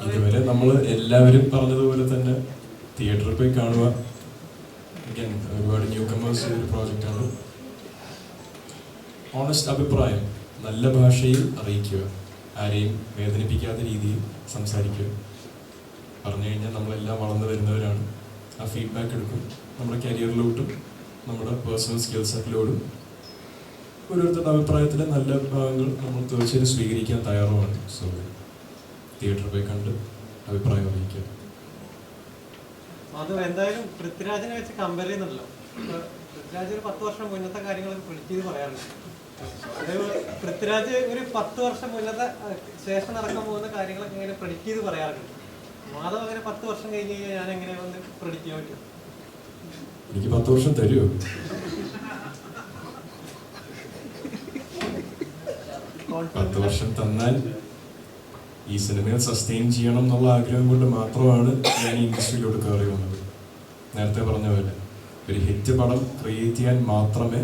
ഇതുവരെ നമ്മൾ എല്ലാവരും പറഞ്ഞതുപോലെ തന്നെ തിയേറ്ററിൽ പോയി കാണുക. Again, ഒരുപാട് ന്യൂ കമേഴ്സ് ഒരു പ്രോജക്റ്റാണ്. ഓണസ്റ്റ് അഭിപ്രായം നല്ല ഭാഷയിൽ അറിയിക്കുക, ആരെയും വേദനിപ്പിക്കാത്ത രീതിയിൽ സംസാരിക്കുക. പറഞ്ഞു കഴിഞ്ഞാൽ നമ്മളെല്ലാം വളർന്നു വരുന്നവരാണ്. ആ ഫീഡ്ബാക്ക് എടുക്കും, നമ്മുടെ കരിയറിലോട്ടും നമ്മുടെ പേഴ്സണൽ സ്കിൽ സെറ്റിലോടും ഓരോരുത്തരുടെ അഭിപ്രായത്തിലെ നല്ല ഭാഗങ്ങൾ നമ്മൾ തീർച്ചയായും സ്വീകരിക്കാൻ തയ്യാറുമാണ്. സോ തിയേറ്ററിൽ പോയി കണ്ട് അഭിപ്രായം അറിയിക്കുക. അത് എന്തായാലും പൃഥ്വിരാജിനെ വെച്ച് കമ്പയർ ചെയ്യുന്നുണ്ടല്ലോ. പൃഥ്വിരാജ് ഒരു 10 വർഷം മുന്നത്തെ കാര്യങ്ങളൊക്കെ പ്രിഡിക്റ്റ് ചെയ്ത് പറയാറുണ്ട്. അതേപോലെ പൃഥ്വിരാജ് ഒരു 10 വർഷം മുന്നത്തെ ശേഷം നടക്കാൻ പോകുന്ന കാര്യങ്ങളൊക്കെ ഇങ്ങനെ പ്രിഡിക്റ്റ് ചെയ്ത് പറയാറുണ്ട്. മാധവ് അങ്ങനെ 10 വർഷം കഴിഞ്ഞ് കഴിഞ്ഞാൽ ഞാൻ എങ്ങനെ വന്ന് പ്രിഡിക്റ്റ് ചെയ്യാൻ പറ്റും? എനിക്ക് 10 വർഷം തരുമോ? പത്ത് വർഷം തന്നാൽ ഈ സിനിമയെ സസ്റ്റെയിൻ ചെയ്യണം എന്നുള്ള ആഗ്രഹം കൊണ്ട് മാത്രമാണ് ഞാൻ ഈ ഇൻഡസ്ട്രിയിലോട്ട് കയറി വന്നത്. നേരത്തെ പറഞ്ഞ പോലെ ഒരു ഹിറ്റ് പടം ക്രിയേറ്റ് ചെയ്യാൻ മാത്രമേ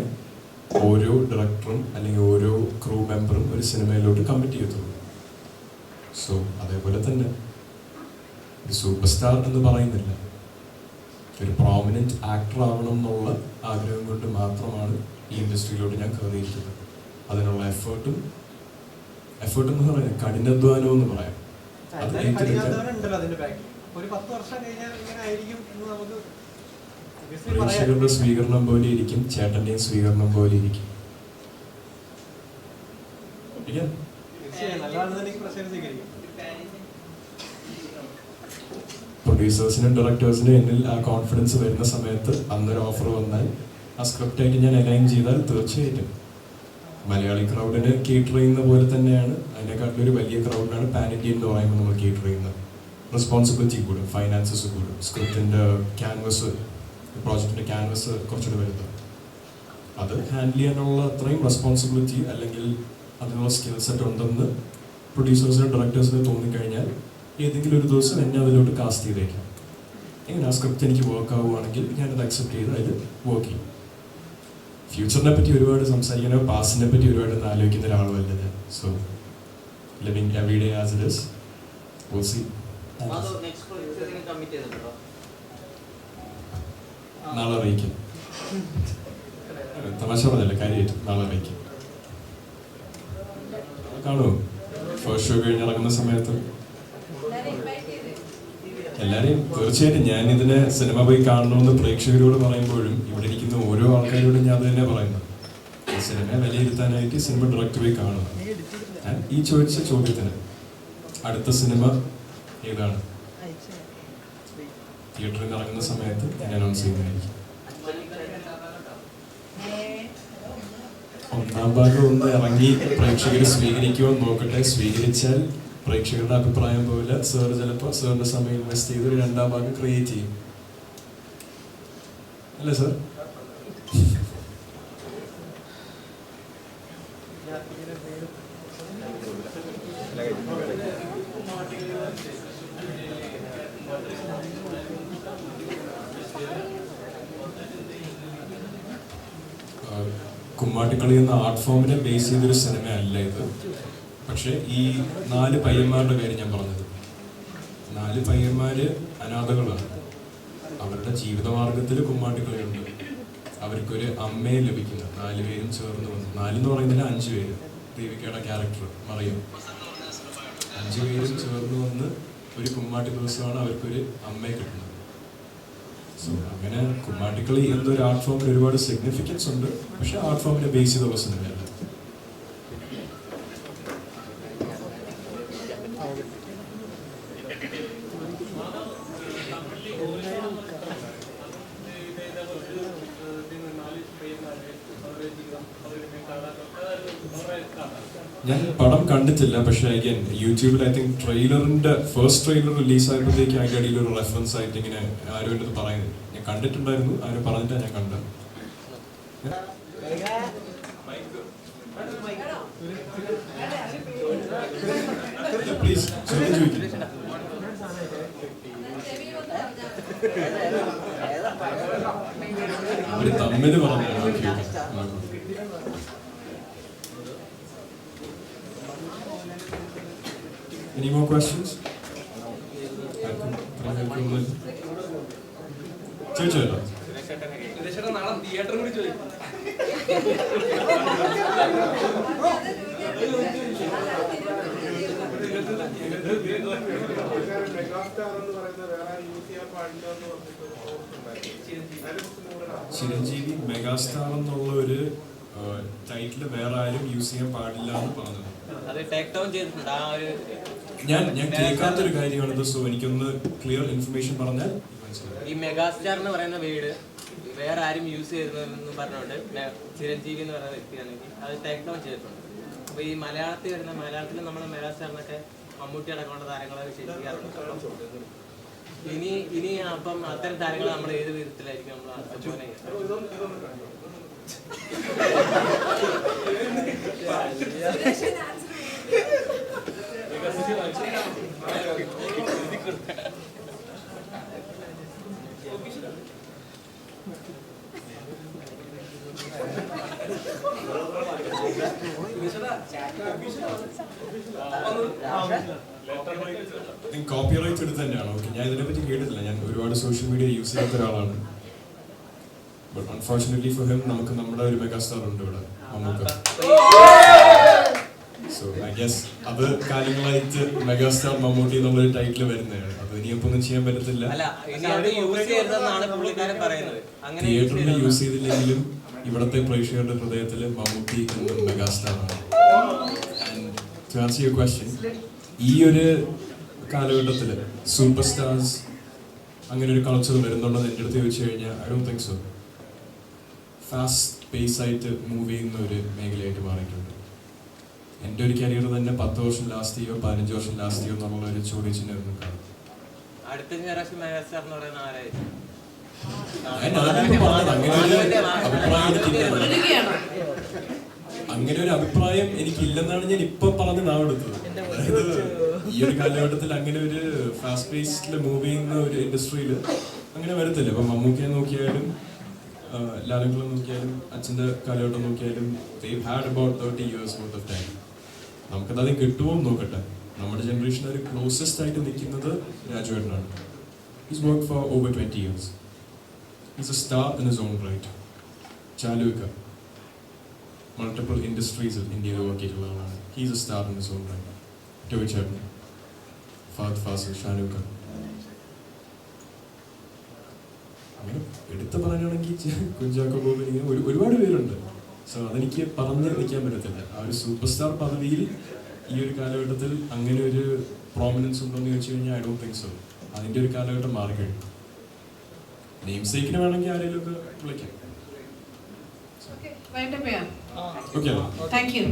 ഓരോ ഡയറക്ടറും അല്ലെങ്കിൽ ഓരോ ക്രൂ മെമ്പറും ഒരു സിനിമയിലോട്ട് കമ്മിറ്റ് ചെയ്യത്തുള്ളൂ. സോ അതേപോലെ തന്നെ ഒരു സൂപ്പർ സ്റ്റാർ എന്ന് പറയുന്നില്ല, ഒരു പ്രോമിനൻറ്റ് ആക്ടർ ആവണം എന്നുള്ള ആഗ്രഹം കൊണ്ട് മാത്രമാണ് ഈ ഇൻഡസ്ട്രിയിലോട്ട് ഞാൻ കയറിയിരിക്കുന്നത്. അതിനുള്ള എഫേർട്ട് എന്ന് പറയുന്നത് കഠിനാധ്വാനം എന്ന് പറയാം. അത് ഉണ്ടല്ലോ അതിന്റെ ബാക്കിൽ. ഒരു 10 വർഷം കഴിഞ്ഞാൽ ഇങ്ങനെ ആയിരിക്കും എന്ന് നമുക്ക് പ്രേക്ഷകരുടെ സ്വീകരണം പോലെ ഇരിക്കും, ചേട്ടന്റെയും സ്വീകരണം പോലെ ഇരിക്കും. പ്രൊഡ്യൂസേഴ്സിനും ഡയറക്ടേഴ്സിനും എന്നിൽ ആ കോൺഫിഡൻസ് വരുന്ന സമയത്ത് അന്നൊരു ഓഫർ വന്നാൽ ആ സ്ക്രിപ്റ്റായിട്ട് ഞാൻ അലൈൻ ചെയ്താൽ തീർച്ചയായിട്ടും മലയാളി ക്രൗഡിന് കേറ്റർ ചെയ്യുന്ന പോലെ തന്നെയാണ്, അതിനെക്കാട്ടിലൊരു വലിയ ക്രൗഡിനാണ് പാൻ ഇന്ത്യ എന്ന് പറയുമ്പോൾ നമ്മൾ കേറ്റർ ചെയ്യുന്നത്. റെസ്പോൺസിബിലിറ്റി കൂടും, ഫൈനാൻസസ് കൂടും, സ്ക്രിപ്റ്റിൻ്റെ ക്യാൻവസ്, പ്രോജക്റ്റിൻ്റെ ക്യാൻവസ് കുറച്ചുകൂടി വലുത്. അത് ഹാൻഡിൽ ചെയ്യാനുള്ള അത്രയും റെസ്പോൺസിബിലിറ്റി അല്ലെങ്കിൽ അതിനുള്ള സ്കിൽ സെറ്റ് ഉണ്ടെന്ന് പ്രൊഡ്യൂസേഴ്സിനും ഡയറക്ടേഴ്സിനും തോന്നിക്കഴിഞ്ഞാൽ ഏതെങ്കിലും ഒരു ദിവസം എന്നെ അതിലോട്ട് കാസ്റ്റ് ചെയ്തേക്കാം. എങ്ങനെ ആ സ്ക്രിപ്റ്റ് എനിക്ക് വർക്ക് ആവുകയാണെങ്കിൽ ഞാനത് അക്സെപ്റ്റ് ചെയ്ത് അതിൽ വർക്ക് ചെയ്യും. ഫ്യൂച്ചറിനെ പറ്റി ഒരുപാട് സംസാരിക്കാനോ പാസ്റ്റിനെ പറ്റി ഒരുപാട് ആലോചിക്കുന്ന ഒരാളുമല്ല ഞാൻ. So living every day as it is. Will see. നാളെ അറിയിക്കും. തമാശ പറഞ്ഞല്ലേ, കാര്യമായിട്ട് നാളെ അറിയിക്കും. കാണുമോ? ഫസ്റ്റ് ഷോ കഴിഞ്ഞിറങ്ങുന്ന സമയത്ത് എല്ലാവരെയും തീർച്ചയായിട്ടും ഞാൻ ഇതിനെ സിനിമ പോയി കാണണമെന്ന് പ്രേക്ഷകരോട് പറയുമ്പോഴും ഇവിടെ ഇരിക്കുന്ന ഓരോ ആൾക്കാരോടും ഞാൻ തന്നെ പറയുന്നത്, ഈ സിനിമയെ വിലയിരുത്താനായിട്ട് സിനിമ ഡയറക്റ്റ് പോയി കാണുക. ഞാൻ ഈ ചോദിച്ച ചോദ്യത്തിന് അടുത്ത സിനിമ ഏതാണ് തിയേറ്ററിൽ നിന്ന് ഇറങ്ങുന്ന സമയത്ത് ഞാൻ അനൗൺസ് ചെയ്യുന്നതായിരിക്കും. 1-ാം ഭാഗം ഒന്ന് ഇറങ്ങി പ്രേക്ഷകർ സ്വീകരിക്കുമോ നോക്കട്ടെ. സ്വീകരിച്ചാൽ പ്രേക്ഷകരുടെ അഭിപ്രായം പോലെ സാർ ചിലപ്പോൾ സാറിന്റെ സമയം ഇൻവെസ്റ്റ് ചെയ്ത് ഒരു 2-ാം ഭാഗം ക്രിയേറ്റ് ചെയ്യും. അല്ലേ സാർ? കുമ്മാട്ടിക്കളി എന്ന ആർട്ട് ഫോമിനെ ബേസ് ചെയ്തൊരു സിനിമ അല്ല ഇത്. പക്ഷെ ഈ 4 പയ്യന്മാരുടെ കാര്യം ഞാൻ പറഞ്ഞത്, 4 പയ്യന്മാര് അനാഥകളാണ്. അവരുടെ ജീവിതമാർഗത്തിൽ കുമ്മാട്ടിക്കളിയുണ്ട്. അവർക്കൊരു അമ്മയെ ലഭിക്കുന്നത് 4 പേരും ചേർന്ന് വന്നു. 4 എന്ന് പറയുന്നതിൽ 5 പേര്, ദേവികയുടെ ക്യാരക്ടർ മറിയം, 5 പേരും ചേർന്ന് വന്ന് ഒരു കുമ്മാട്ടി ദിവസമാണ് അവർക്കൊരു അമ്മയെ കിട്ടുന്നത്. സോ അങ്ങനെ കുമ്മാട്ടിക്കളി എന്നൊരു ആർട്ട് ഫോമിന് ഒരുപാട് സിഗ്നിഫിക്കൻസ് ഉണ്ട്. പക്ഷെ ആർട്ട് ഫോമിനെ ബേസ് ചെയ്തുള്ള സിനിമയല്ല. ഞാൻ പടം കണ്ടിട്ടില്ല. പക്ഷെ അഗൈൻ യൂട്യൂബിൽ ഐ തിങ്ക് ട്രെയിലറിന്റെ ഫസ്റ്റ് ട്രെയിലർ റിലീസ് ആയപ്പോഴത്തേക്ക് അതിൻ്റെ അടിയിൽ ഒരു റെഫറൻസ് ആയിട്ട് ഇങ്ങനെ ആരും എൻ്റെ അടുത്ത് പറയുന്നത് ഞാൻ കണ്ടിട്ടുണ്ടായിരുന്നു. ആരും പറഞ്ഞിട്ടാണ് ഞാൻ കണ്ടത്. പ്ലീസ് ചോദിക്കും. അവര് തമ്മിൽ പറഞ്ഞു. Any more questions? ചോദിച്ചോ. നാളെ തിയേറ്ററും കൂടി ചോദിക്കും. ചിരഞ്ജീവി മെഗാസ്റ്റാർ എന്നുള്ള ഒരു ടൈറ്റിൽ വേറെ ആരും യൂസ് ചെയ്യാൻ പാടില്ല എന്ന് പറഞ്ഞത് അത് ടേക്ക് ഡൗൺ ചെയ്തിട്ടുണ്ട്. ആ ഒരു ഞാൻ കേൾക്കാത്തൊരു കാര്യമാണിത്. സോ എനിക്കൊന്ന് ക്ലിയർ ഇൻഫർമേഷൻ പറഞ്ഞാൽ ഈ മെഗാസ്റ്റാർ എന്ന് പറയുന്ന വീട് വേറെ ആരും യൂസ് ചെയ്തതെന്ന് പറഞ്ഞുകൊണ്ട് ചിരഞ്ജീവി എന്ന് പറയുന്ന വ്യക്തിയാണെങ്കിൽ അത് ടേക്ക് ഡൗൺ ചെയ്തിട്ടുണ്ട്. അപ്പോൾ ഈ മലയാളത്തിൽ നമ്മൾ മെഗാസ്റ്റാറിനൊക്കെ മമ്മൂട്ടി അടക്കമുള്ള താരങ്ങളൊക്കെ ശരിയാറുണ്ട്. ഇനി അപ്പം അത്തരം താരങ്ങൾ നമ്മൾ ഏത് വിധത്തിലായിരിക്കും നമ്മൾ അഭിപ്രായം കോപ്പിറൈറ്റ് എടുത്ത് തന്നെയാണ്. ഓക്കെ, ഞാൻ ഇതിനെപ്പറ്റി കേട്ടിട്ടില്ല. ഞാൻ ഒരുപാട് സോഷ്യൽ മീഡിയ യൂസ് ചെയ്യാത്ത ഒരാളാണ്. ബട്ട് അൺഫോർച്ചുനേറ്റ്ലി ഫോർ ഹിം നമുക്ക് നമ്മുടെ ഒരു മെഗാസ്റ്റാർ ഉണ്ട് ഇവിടെ, മമ്മൂക്ക. സോ ഐ ഗസ് അത് കാര്യങ്ങളായിട്ട് മെഗാസ്റ്റാർ മമ്മൂട്ടി എന്നുള്ളൊരു ടൈറ്റിൽ വരുന്നതാണ്. അത് ഇനിയിപ്പോ ഒന്നും ചെയ്യാൻ പറ്റത്തില്ല. തിയേറ്ററിൽ യൂസ് ചെയ്തില്ലെങ്കിലും ഇവിടത്തെ പ്രേക്ഷകരുടെ ഹൃദയത്തിൽ മമ്മൂട്ടി എന്നും മെഗാസ്റ്റാർ ആണ്. ടു ആൻസർ യുവർ ക്വസ്റ്റ്യൻ, ഈ ഒരു കാലഘട്ടത്തിൽ സൂപ്പർ സ്റ്റാർസ് അങ്ങനെ ഒരു കൾച്ചർ വരുന്നുണ്ടെന്ന് എൻ്റെ അടുത്ത് ചോദിച്ചു കഴിഞ്ഞാൽ I don't think so. Fast pace ആയിട്ട് മൂവ് ചെയ്യുന്ന ഒരു മേഖലയായിട്ട് മാറിയിട്ടുണ്ട്. എൻ്റെ ഒരു കരിയർ തന്നെ 10 വർഷം ലാസ്റ്റ് ചെയ്യോ 15 വർഷം ലാസ്റ്റ് ചെയ്യോ എന്നുള്ള ഒരു ചോദ്യചിഹ്നം ഒന്നും കാണും. അടുത്ത ജനറേഷൻ മെഗാസ്റ്റാർ എന്ന് പറയുന്ന ആരായിരിക്കും? അങ്ങനെ ഒരു അഭിപ്രായം എനിക്കില്ലെന്നാണ് ഞാൻ ഇപ്പൊ പറഞ്ഞ് നാവെടുത്തത്. അതായത് ഈ ഒരു കാലഘട്ടത്തിൽ അങ്ങനെ ഒരു ഫാസ്റ്റ് പേസ്ഡിൽ മൂവ് ചെയ്യുന്ന ഒരു ഇൻഡസ്ട്രിയിൽ അങ്ങനെ വരത്തില്ല. ഇപ്പൊ മമ്മൂക്കയെ നോക്കിയാലും ലാലങ്കുളം നോക്കിയാലും അച്ഛൻ്റെ കാലഘട്ടം നോക്കിയാലും they had about 30 years worth of time. നമുക്കത് കിട്ടുമോ നോക്കട്ടെ. നമ്മുടെ ജനറേഷൻ ഒരു ക്ലോസസ്റ്റ് ആയിട്ട് നിൽക്കുന്നത് രാജുവേട്ടനാണ്. He's worked for over 20 years. He's a star in his own right. Chaluka, multiple industries in India work ചെയ്തിട്ടുള്ള ആളാണ്. He's a star in his own right. Toby Chapman, Fahad Fasil, Chaluka. അങ്ങനെ എടുത്ത് പറയാനാണെങ്കിൽ കുഞ്ചാക്കോ ബോബൻ ഇങ്ങനെ ഒരുപാട് പേരുണ്ട്. സോ അതെനിക്ക് പറഞ്ഞ് നിൽക്കാൻ പറ്റത്തില്ല. ആ ഒരു സൂപ്പർ സ്റ്റാർ പദവിയിൽ ഈ ഒരു കാലഘട്ടത്തിൽ അങ്ങനെ ഒരു പ്രോമിനൻസ് ഉണ്ടോയെന്ന് ചോദിച്ചു കഴിഞ്ഞാൽ ഐ ഡോണ്ട് തിങ്ക് സോ. അതിൻ്റെ ഒരു കാലഘട്ടം മാറിക്കഴിഞ്ഞു. നെയിം സേക്കിന് വേണമെങ്കിൽ ആരെങ്കിലും ഒക്കെ വിളിക്കാം. Okay, okay, thank you.